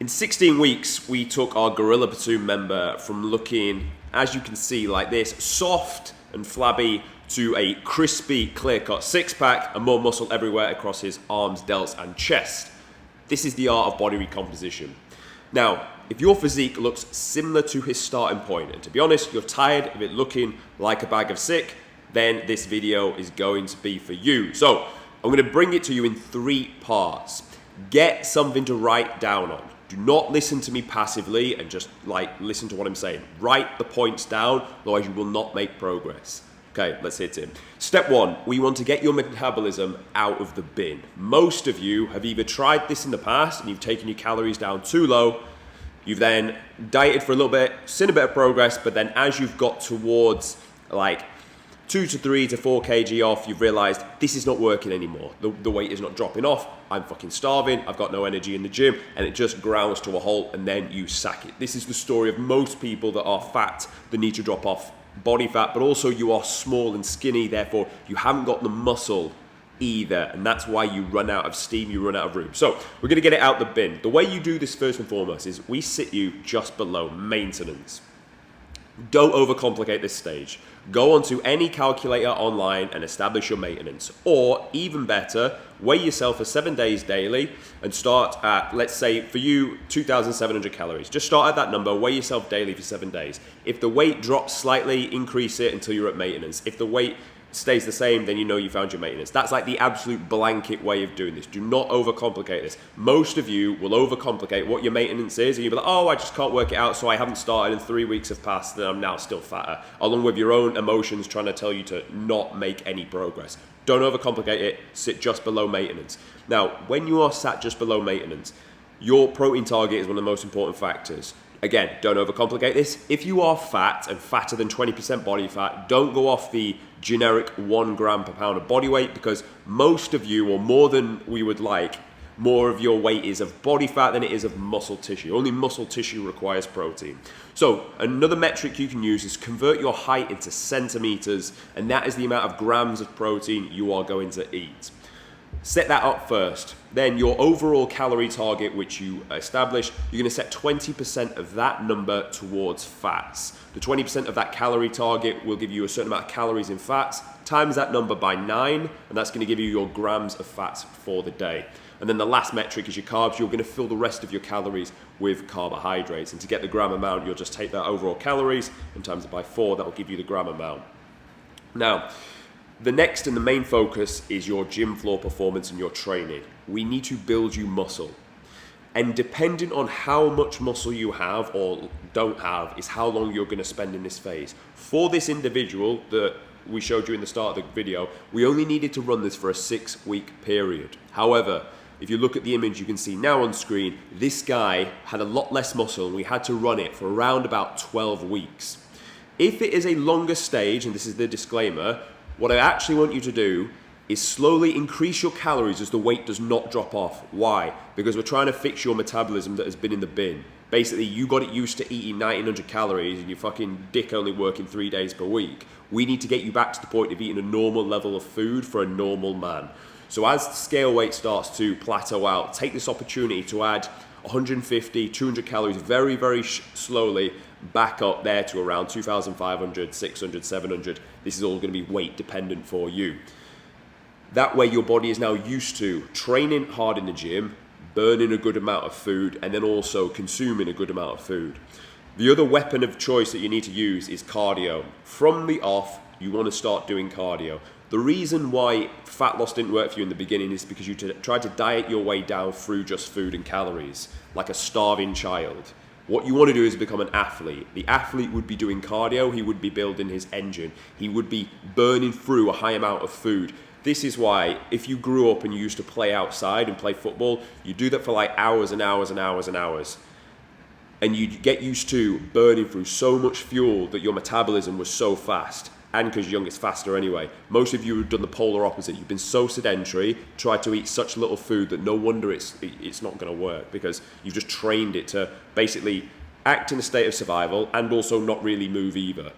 In 16 weeks, we took our Gorilla Platoon member from looking, as you can see, like this, soft and flabby, to a crispy, clear-cut six-pack and more muscle everywhere across his arms, delts, and chest. This is the art of body recomposition. Now, if your physique looks similar to his starting point, and to be honest, you're tired of it looking like a bag of sick, then this video is going to be for you. So, I'm going to bring it to you in 3 parts. Get something to write down on. Do not listen to me passively and just listen to what I'm saying. Write the points down, otherwise you will not make progress. Okay, let's hit it. Step 1, we want to get your metabolism out of the bin. Most of you have either tried this in the past and you've taken your calories down too low, you've then dieted for a little bit, seen a bit of progress, but then as you've got towards 2 to 3 to 4 kg off, you've realized this is not working anymore. The weight is not dropping off. I'm fucking starving. I've got no energy in the gym, and it just grounds to a halt, and then you sack it. This is the story of most people that are fat that need to drop off body fat, but also you are small and skinny, therefore you haven't got the muscle either, and that's why you run out of steam, you run out of room. So we're going to get it out the bin. The way you do this first and foremost is we sit you just below maintenance. Don't overcomplicate this stage. Go onto any calculator online and establish your maintenance. Or even better, weigh yourself for 7 days daily and start at, let's say for you, 2,700 calories. Just start at that number, weigh yourself daily for 7 days. If the weight drops slightly, increase it until you're at maintenance. If the weight stays the same, then you know you found your maintenance. That's like the absolute blanket way of doing this. Do not overcomplicate this. Most of you will overcomplicate what your maintenance is, and you'll be like, oh, I just can't work it out, so I haven't started and 3 weeks have passed and I'm now still fatter, along with your own emotions trying to tell you to not make any progress. Don't overcomplicate it, sit just below maintenance. Now, when you are sat just below maintenance, your protein target is one of the most important factors. Again, don't overcomplicate this. If you are fat and fatter than 20% body fat, don't go off the generic 1 gram per pound of body weight, because most of you, or more than we would like, more of your weight is of body fat than it is of muscle tissue. Only muscle tissue requires protein. So another metric you can use is convert your height into centimeters, and that is the amount of grams of protein you are going to eat. Set that up first. Then your overall calorie target, which you establish, you're going to set 20% of that number towards fats. The 20% of that calorie target will give you a certain amount of calories in fats. Times that number by 9, and that's going to give you your grams of fats for the day. And then the last metric is your carbs. You're going to fill the rest of your calories with carbohydrates. And to get the gram amount, you'll just take that overall calories and times it by 4. That will give you the gram amount. Now, the next and the main focus is your gym floor performance and your training. We need to build you muscle. And depending on how much muscle you have or don't have is how long you're going to spend in this phase. For this individual that we showed you in the start of the video, we only needed to run this for a 6-week period. However, if you look at the image you can see now on screen, this guy had a lot less muscle and we had to run it for around about 12 weeks. If it is a longer stage, and this is the disclaimer, what I actually want you to do is slowly increase your calories as the weight does not drop off. Why? Because we're trying to fix your metabolism that has been in the bin. Basically, you got it used to eating 1,900 calories and your fucking dick only working 3 days per week. We need to get you back to the point of eating a normal level of food for a normal man. So as the scale weight starts to plateau out, take this opportunity to add 150, 200 calories very, very slowly back up there to around 2,500, 600, 700. This is all going to be weight dependent for you. That way your body is now used to training hard in the gym, burning a good amount of food, and then also consuming a good amount of food. The other weapon of choice that you need to use is cardio. From the off, you want to start doing cardio. The reason why fat loss didn't work for you in the beginning is because you tried to diet your way down through just food and calories, like a starving child. What you want to do is become an athlete. The athlete would be doing cardio, he would be building his engine, he would be burning through a high amount of food. This is why if you grew up and you used to play outside and play football, you do that for like hours and hours and hours and hours. And you get used to burning through so much fuel that your metabolism was so fast. And because young, it's faster anyway. Most of you have done the polar opposite. You've been so sedentary, tried to eat such little food that no wonder it's not going to work, because you've just trained it to basically act in a state of survival and also not really move either.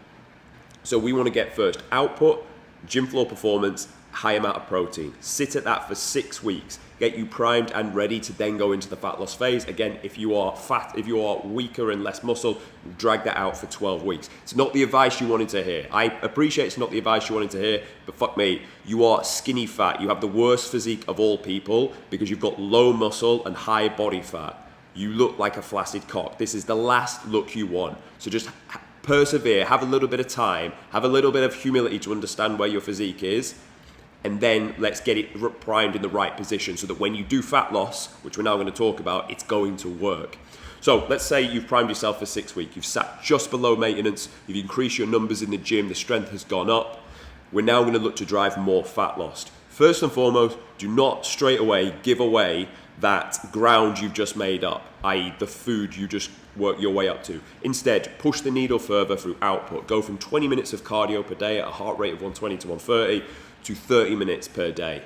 So we want to get first output, gym floor performance, high amount of protein. Sit at that for 6 weeks. get you primed and ready to then go into the fat loss phase. Again, if you are weaker and less muscle, drag that out for 12 weeks. It's not the advice you wanted to hear. I appreciate it's not the advice you wanted to hear, but fuck me, you are skinny fat. You have the worst physique of all people because you've got low muscle and high body fat. You look like a flaccid cock. This is the last look you want. So just persevere, have a little bit of time, have a little bit of humility to understand where your physique is, and then let's get it primed in the right position so that when you do fat loss, which we're now going to talk about, it's going to work. So let's say you've primed yourself for 6 weeks, you've sat just below maintenance, you've increased your numbers in the gym, the strength has gone up. We're now going to look to drive more fat loss. First and foremost, do not straight away give away that ground you've just made up, i.e. the food you just work your way up to. Instead, push the needle further through output. Go from 20 minutes of cardio per day at a heart rate of 120 to 130 to 30 minutes per day,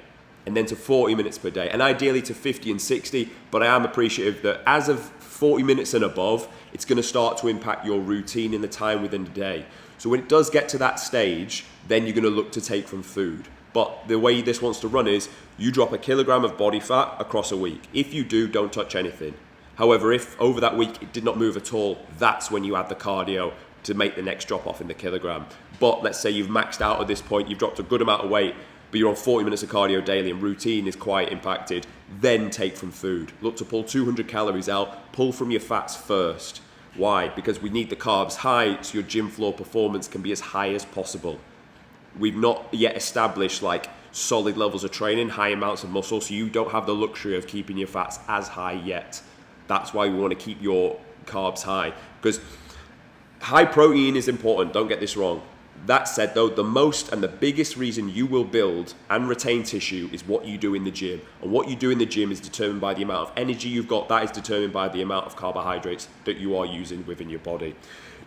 and then to 40 minutes per day, and ideally to 50 and 60, but I am appreciative that as of 40 minutes and above, it's going to start to impact your routine in the time within the day. So when it does get to that stage, then you're going to look to take from food. But the way this wants to run is you drop a kilogram of body fat across a week. If you do, don't touch anything. However, if over that week it did not move at all, that's when you add the cardio to make the next drop off in the kilogram. But let's say you've maxed out at this point, you've dropped a good amount of weight, but you're on 40 minutes of cardio daily and routine is quite impacted, then take from food. Look to pull 200 calories out, pull from your fats first. Why? Because we need the carbs high so your gym floor performance can be as high as possible. We've not yet established like solid levels of training, high amounts of muscle, so you don't have the luxury of keeping your fats as high yet. That's why we want to keep your carbs high, because high protein is important, don't get this wrong. That said though, the most and the biggest reason you will build and retain tissue is what you do in the gym. And what you do in the gym is determined by the amount of energy you've got, that is determined by the amount of carbohydrates that you are using within your body.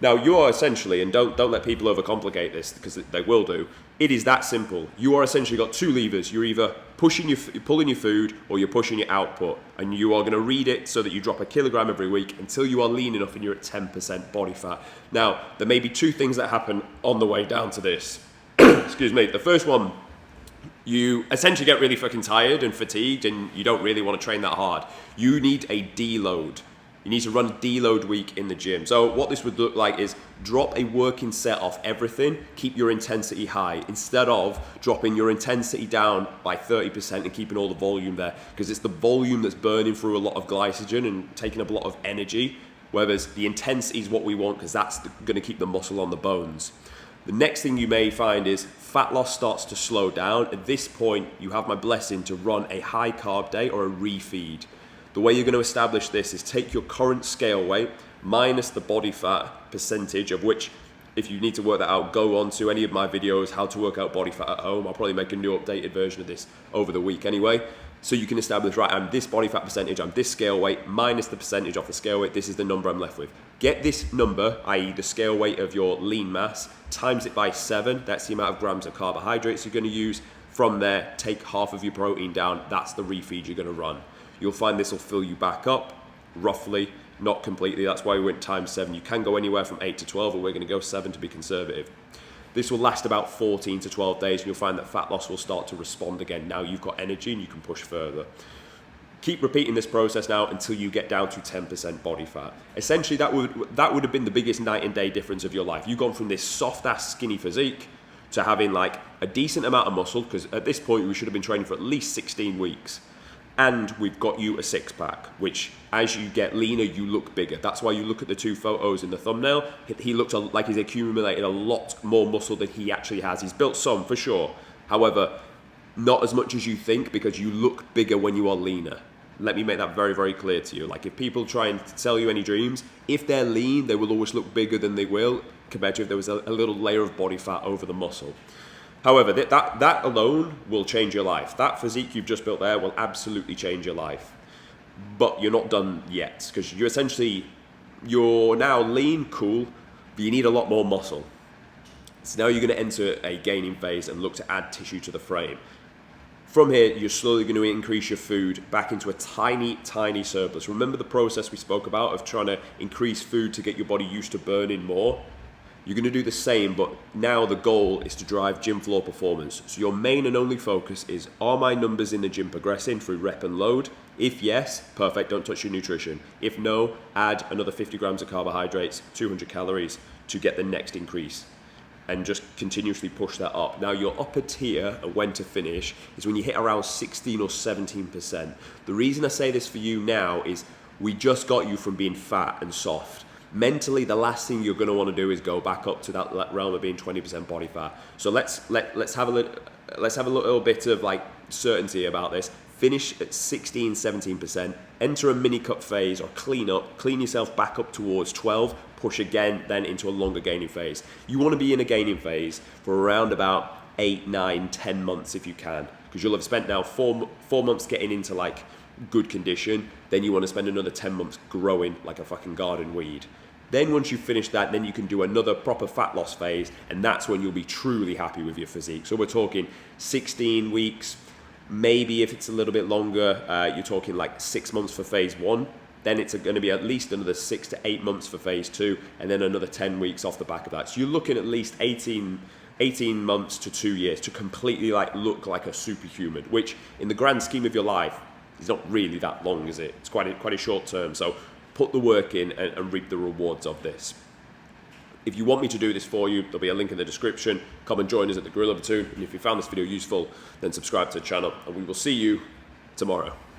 Now you are essentially, and don't let people overcomplicate this because they will do, it is that simple. You are essentially got two levers. You're either pulling your food or you're pushing your output, and you are going to read it so that you drop a kilogram every week until you are lean enough and you're at 10% body fat. Now, there may be two things that happen on the way down to this. Excuse me. The first one, you essentially get really fucking tired and fatigued and you don't really want to train that hard. You need a deload. You need to run a deload week in the gym. So what this would look like is drop a working set off everything, keep your intensity high, instead of dropping your intensity down by 30% and keeping all the volume there, because it's the volume that's burning through a lot of glycogen and taking up a lot of energy, whereas the intensity is what we want because that's going to keep the muscle on the bones. The next thing you may find is fat loss starts to slow down. At this point, you have my blessing to run a high carb day or a refeed. The way you're going to establish this is take your current scale weight minus the body fat percentage, of which, if you need to work that out, go on to any of my videos, how to work out body fat at home. I'll probably make a new updated version of this over the week anyway. So you can establish, right, I'm this body fat percentage, I'm this scale weight, minus the percentage off the scale weight, this is the number I'm left with. Get this number, i.e. the scale weight of your lean mass, times it by 7, that's the amount of grams of carbohydrates you're going to use. From there, take half of your protein down, that's the refeed you're going to run. You'll find this will fill you back up, roughly, not completely. That's why we went times 7. You can go anywhere from 8 to 12, but we're going to go 7 to be conservative. This will last about 14 to 12 days, and you'll find that fat loss will start to respond again. Now you've got energy and you can push further. Keep repeating this process now until you get down to 10% body fat. Essentially, that would have been the biggest night and day difference of your life. You've gone from this soft-ass skinny physique to having like a decent amount of muscle, because at this point we should have been training for at least 16 weeks. And we've got you a six-pack, which as you get leaner, you look bigger. That's why you look at the two photos in the thumbnail. He looks like he's accumulated a lot more muscle than he actually has. He's built some, for sure. However, not as much as you think, because you look bigger when you are leaner. Let me make that very, very clear to you. Like, if people try and sell you any dreams, if they're lean, they will always look bigger than they will, compared to if there was a little layer of body fat over the muscle. However, that alone will change your life. That physique you've just built there will absolutely change your life. But you're not done yet, because you're now lean, cool, but you need a lot more muscle. So now you're going to enter a gaining phase and look to add tissue to the frame. From here, you're slowly going to increase your food back into a tiny, tiny surplus. Remember the process we spoke about of trying to increase food to get your body used to burning more? you're going to do the same, but now the goal is to drive gym floor performance. So your main and only focus is, are my numbers in the gym progressing through rep and load? If yes, perfect, don't touch your nutrition. If no, add another 50 grams of carbohydrates, 200 calories to get the next increase, and just continuously push that up. Now your upper tier and when to finish is when you hit around 16 or 17%. The reason I say this for you now is we just got you from being fat and soft. Mentally, the last thing you're going to want to do is go back up to that realm of being 20% body fat. So let's have a little bit of like certainty about this. Finish at 16, 17%, enter a mini cut phase or clean yourself back up towards 12, push again, then into a longer gaining phase. You want to be in a gaining phase for around about 8, 9, 10 months if you can, because you'll have spent now four months getting into like good condition, then you want to spend another 10 months growing like a fucking garden weed. Then once you've finished that, then you can do another proper fat loss phase, and that's when you'll be truly happy with your physique. So we're talking 16 weeks, maybe if it's a little bit longer, you're talking like 6 months for phase 1, then it's going to be at least another 6 to 8 months for phase 2, and then another 10 weeks off the back of that. So you're looking at least 18 months to 2 years to completely like look like a superhuman, which in the grand scheme of your life is not really that long, is it? It's quite a short term. So put the work in and reap the rewards of this. If you want me to do this for you, there'll be a link in the description. Come and join us at the Gorilla Platoon. And if you found this video useful, then subscribe to the channel, and we will see you tomorrow.